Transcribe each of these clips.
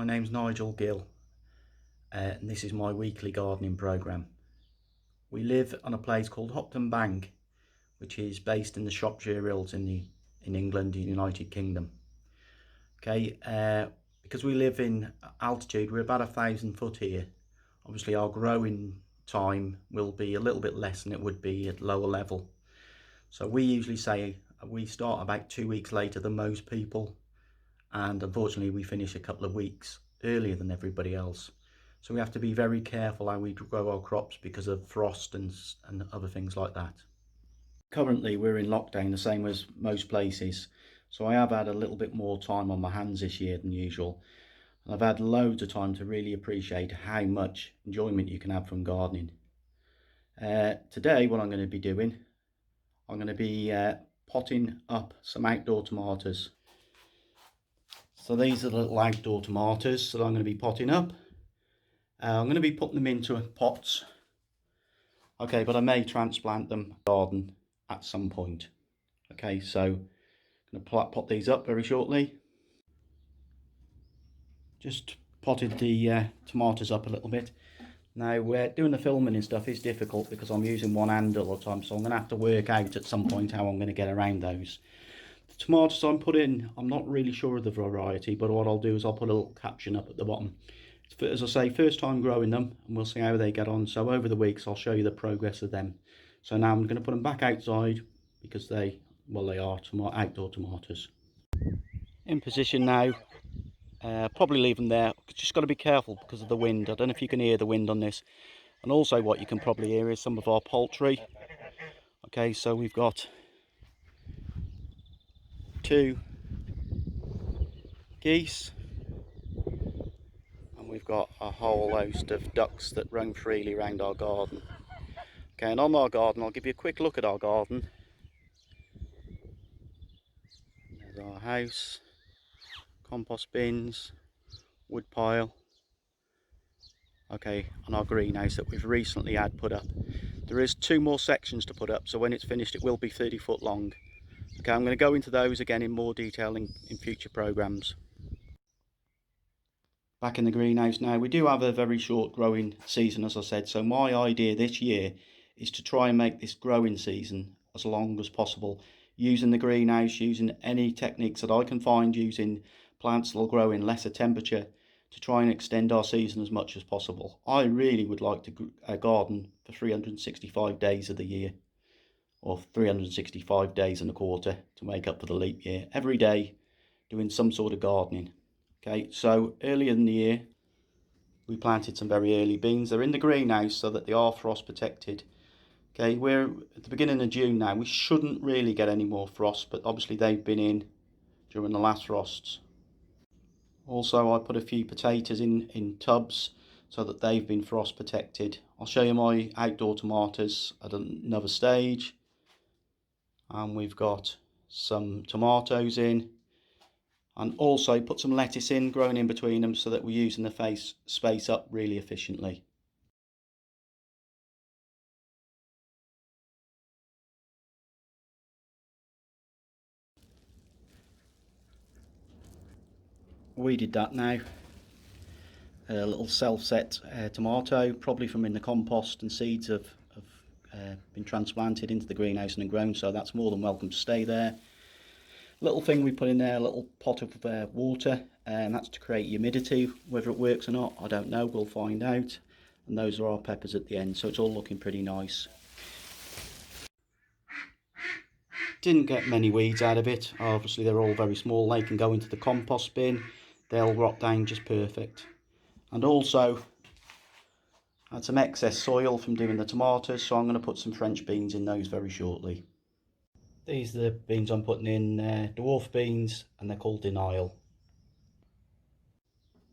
my name's Nigel Gill, and this is my weekly gardening programme. We live on a place called Hopton Bank, which is based in the Shropshire Hills in England, the United Kingdom. Okay, because we live in altitude, we're about 1,000 foot here. Obviously our growing time will be a little bit less than it would be at lower level. So we usually say we start about 2 weeks later than most people, and unfortunately we finish a couple of weeks earlier than everybody else. So we have to be very careful how we grow our crops because of frost and other things like that. Currently we're in lockdown, the same as most places, so I have had a little bit more time on my hands this year than usual, and I've had loads of time to really appreciate how much enjoyment you can have from gardening. Today what I'm going to be doing, I'm going to be potting up some outdoor tomatoes. So these are the little outdoor tomatoes that I'm going to be potting up. I'm going to be putting them into pots. Okay, but I may transplant them in the garden at some point. Okay, so I'm going to pot these up very shortly. Just potted the tomatoes up a little bit. Now, doing the filming and stuff is difficult because I'm using one hand all the time, so I'm going to have to work out at some point how I'm going to get around those. The tomatoes I'm putting, I'm not really sure of the variety, but what I'll do is I'll put a little caption up at the bottom. As I say, first time growing them, and we'll see how they get on. So over the weeks I'll show you the progress of them. So now I'm going to put them back outside because they are outdoor tomatoes. In position now. Probably leave them there. Just got to be careful because of the wind. I don't know if you can hear the wind on this. And also what you can probably hear is some of our poultry. Okay, so we've got 2 geese. And we've got a whole host of ducks that roam freely around our garden. Okay, and on our garden, I'll give you a quick look at our garden. There's our house, compost bins, wood pile. Okay, on our greenhouse that we've recently had put up. There is 2 more sections to put up, so when it's finished it will be 30 foot long. Okay, I'm going to go into those again in more detail in future programmes. Back in the greenhouse now, we do have a very short growing season, as I said, so my idea this year is to try and make this growing season as long as possible, using the greenhouse, using any techniques that I can find, using plants that will grow in lesser temperature, to try and extend our season as much as possible. I really would like to garden for 365 days of the year, or 365 days and a quarter to make up for the leap year. Every day doing some sort of gardening. Okay, so earlier in the year we planted some very early beans. They're in the greenhouse so that they are frost protected. Okay, we're at the beginning of June now. We shouldn't really get any more frost, but obviously they've been in during the last frosts. Also, I put a few potatoes in tubs so that they've been frost protected. I'll show you my outdoor tomatoes at another stage. And we've got some tomatoes in. And also put some lettuce in, growing in between them, so that we're using the space up really efficiently. We did that now. A little self-set tomato, probably from in the compost, and seeds have been transplanted into the greenhouse and grown, so that's more than welcome to stay there. Little thing we put in there, a little pot of water, and that's to create humidity. Whether it works or not, I don't know, we'll find out. And those are our peppers at the end, so it's all looking pretty nice. Didn't get many weeds out of it. Obviously they're all very small. They can go into the compost bin, they'll rot down just perfect. And also I had some excess soil from doing the tomatoes, so I'm going to put some French beans in those very shortly. These are the beans I'm putting in, dwarf beans, and they're called Denial.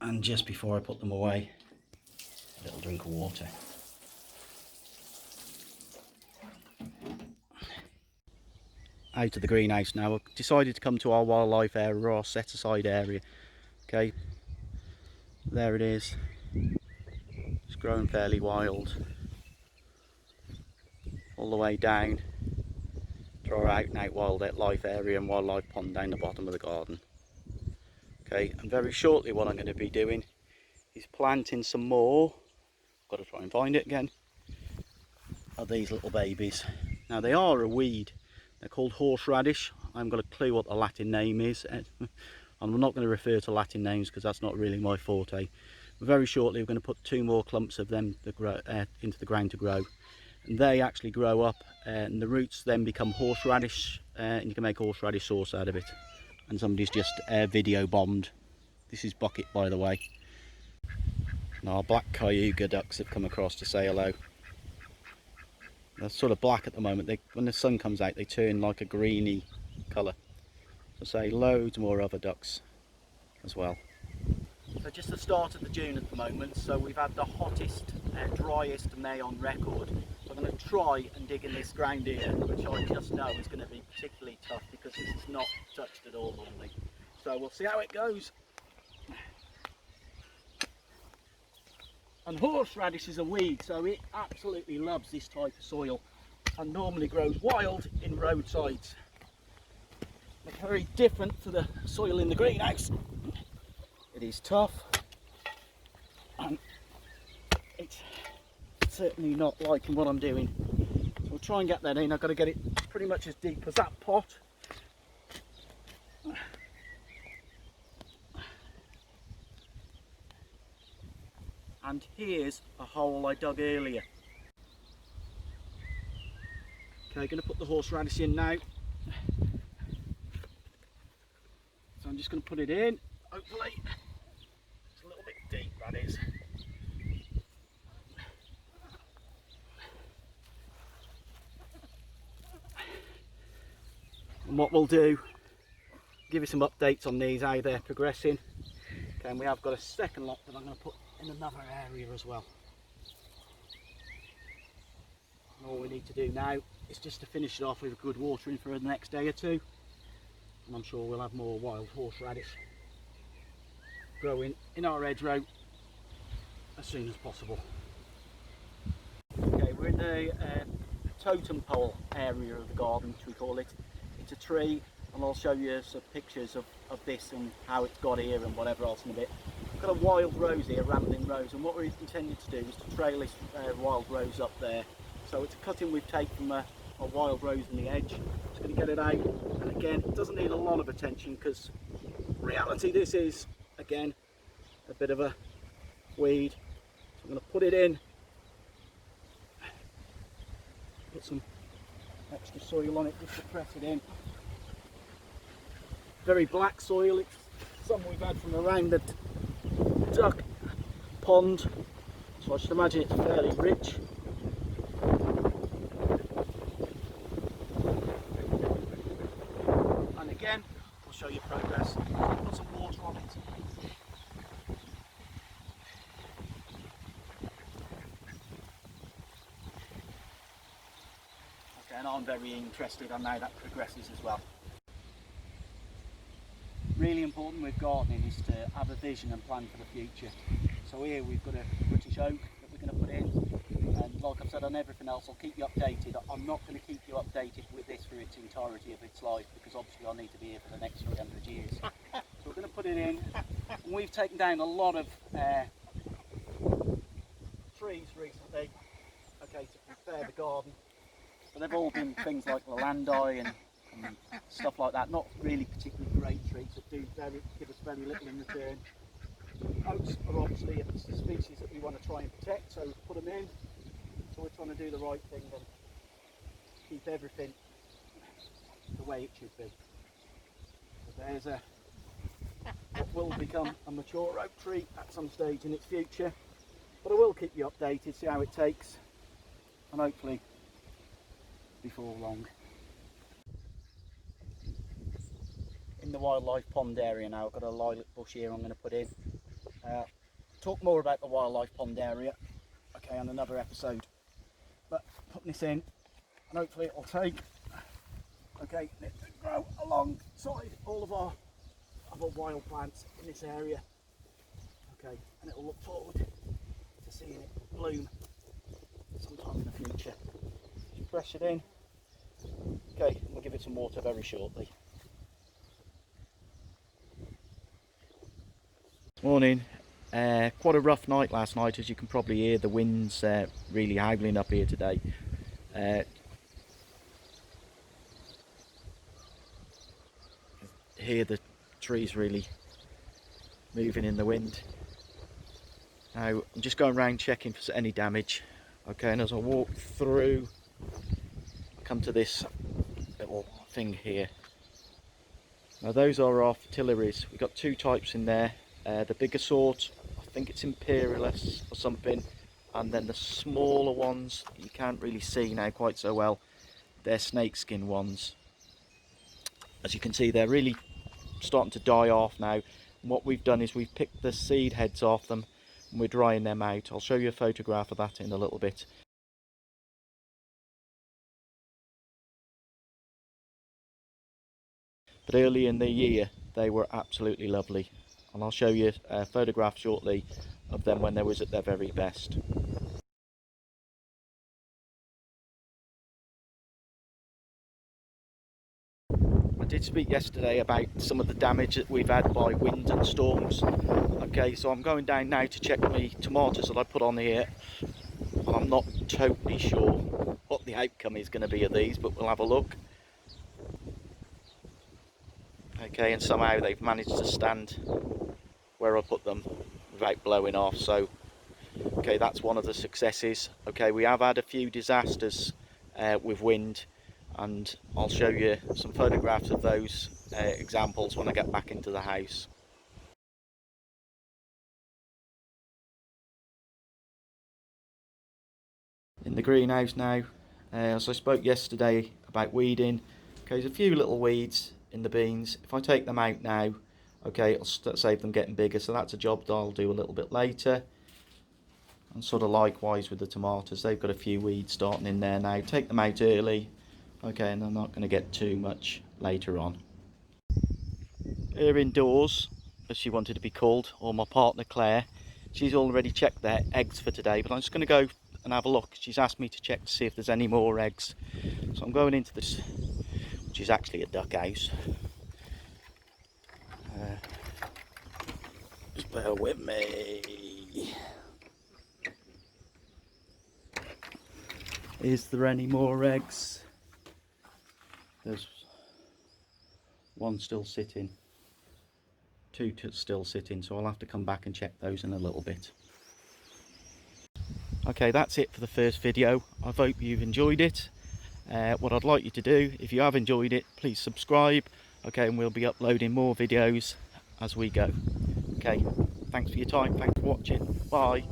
And just before I put them away, a little drink of water. Out of the greenhouse now. I've decided to come to our wildlife area, our set aside area. Okay, there it is. It's growing fairly wild. All the way down to our out and out wildlife area and wildlife pond down the bottom of the garden. Okay, and very shortly what I'm going to be doing is planting some more, got to try and find it again, of these little babies. Now they are a weed, they're called horseradish. I haven't got a clue what the Latin name is. I'm not going to refer to Latin names because that's not really my forte. Very shortly we're going to put 2 more clumps of them to grow, into the ground to grow. And they actually grow up and the roots then become horseradish and you can make horseradish sauce out of it. And somebody's just video bombed. This is Bucket, by the way. And our black cayuga ducks have come across to say hello. They're sort of black at the moment. When the sun comes out they turn like a greeny colour. So say loads more other ducks as well. So just the start of the June at the moment, so we've had the hottest, driest May on record. So I'm going to try and dig in this ground here, which I just know is going to be particularly tough because this is not touched at all normally. So we'll see how it goes. And horseradish is a weed, so it absolutely loves this type of soil and normally grows wild in roadsides. It's very different to the soil in the greenhouse. It is tough and it's certainly not liking what I'm doing. So we'll try and get that in. I've got to get it pretty much as deep as that pot. And here's a hole I dug earlier. Okay, going to put the horseradish in now. So I'm just going to put it in, hopefully. It's a little bit deep, that is. And what we'll do, give you some updates on these, how they're progressing. Okay, and we have got a second lot that I'm going to put in another area as well. And all we need to do now is just to finish it off with a good watering for the next day or two. And I'm sure we'll have more wild horseradish growing in our hedgerow as soon as possible. Okay, we're in the totem pole area of the garden, which we call it. It's a tree, and I'll show you some pictures of this and how it's got here and whatever else in a bit. We've got a wild rose here, rambling rose, and what we're intending to do is to trail this wild rose up there. So it's a cutting we've taken from a wild rose in the edge. Just going to get it out, and again it doesn't need a lot of attention because in reality this is again a bit of a weed. So I'm going to put it in, put some extra soil on it just to press it in. Very black soil, it's some we've had from around the duck pond, so I should imagine it's fairly rich. And again, I'll show you progress. Put some water on it. Okay, and I'm very interested on how that progresses as well. Really important with gardening is to have a vision and plan for the future. So here we've got a British oak that we're going to put in, and like I've said on everything else, I'll keep you updated. I'm not going to keep you updated with this for its entirety of its life because obviously I need to be here for the next 300 years. So we're going to put it in, and we've taken down a lot of trees recently, okay, to prepare the garden. So they've all been things like Landi and stuff like that, not really particularly great trees that do give us very little in return. Oaks are obviously it's the species that we want to try and protect, so put them in. So we're trying to do the right thing and keep everything the way it should be. So there's what will become a mature oak tree at some stage in its future, but I will keep you updated, see how it takes, and hopefully before long. In the wildlife pond area now, I've got a lilac bush here I'm going to put in. Talk more about the wildlife pond area, okay, on another episode. But putting this in, and hopefully it'll take, okay, and it will grow alongside all of our other wild plants in this area, okay, and it'll look forward to seeing it bloom sometime in the future. Just press it in, okay, and we'll give it some water very shortly. Morning. Quite a rough night last night, as you can probably hear. The wind's really howling up here today. Hear the trees really moving in the wind. Now I'm just going around checking for any damage. Okay, and as I walk through, I come to this little thing here. Now those are our fritillaries. We've got two types in there. The bigger sort, I think it's Imperialis or something, and then the smaller ones you can't really see now quite so well. They're snakeskin ones. As you can see, they're really starting to die off now. And what we've done is we've picked the seed heads off them and we're drying them out. I'll show you a photograph of that in a little bit. But early in the year they were absolutely lovely, and I'll show you a photograph shortly of them when they was at their very best. I did speak yesterday about some of the damage that we've had by wind and storms. Okay, so I'm going down now to check my tomatoes that I put on here. I'm not totally sure what the outcome is going to be of these, but we'll have a look. Okay, and somehow they've managed to stand where I put them without blowing off, so okay, that's one of the successes. Okay, we have had a few disasters with wind, and I'll show you some photographs of those examples when I get back into the house. In the greenhouse now, as I spoke yesterday about weeding, okay, there's a few little weeds in the beans. If I take them out now, okay, it'll save them getting bigger, so that's a job that I'll do a little bit later. And sort of likewise with the tomatoes, they've got a few weeds starting in there now. Take them out early, okay, and they're not going to get too much later on. Here indoors, as she wanted to be called, or my partner Claire, she's already checked their eggs for today, but I'm just going to go and have a look. She's asked me to check to see if there's any more eggs. So I'm going into this, which is actually a duck house. Just bear with me. Is there any more eggs? There's one still sitting, two still sitting, so I'll have to come back and check those in a little bit. Okay, that's it for the first video. I hope you've enjoyed it. What I'd like you to do, if you have enjoyed it, please subscribe. Okay, and we'll be uploading more videos as we go. Okay, thanks for your time, thanks for watching, bye.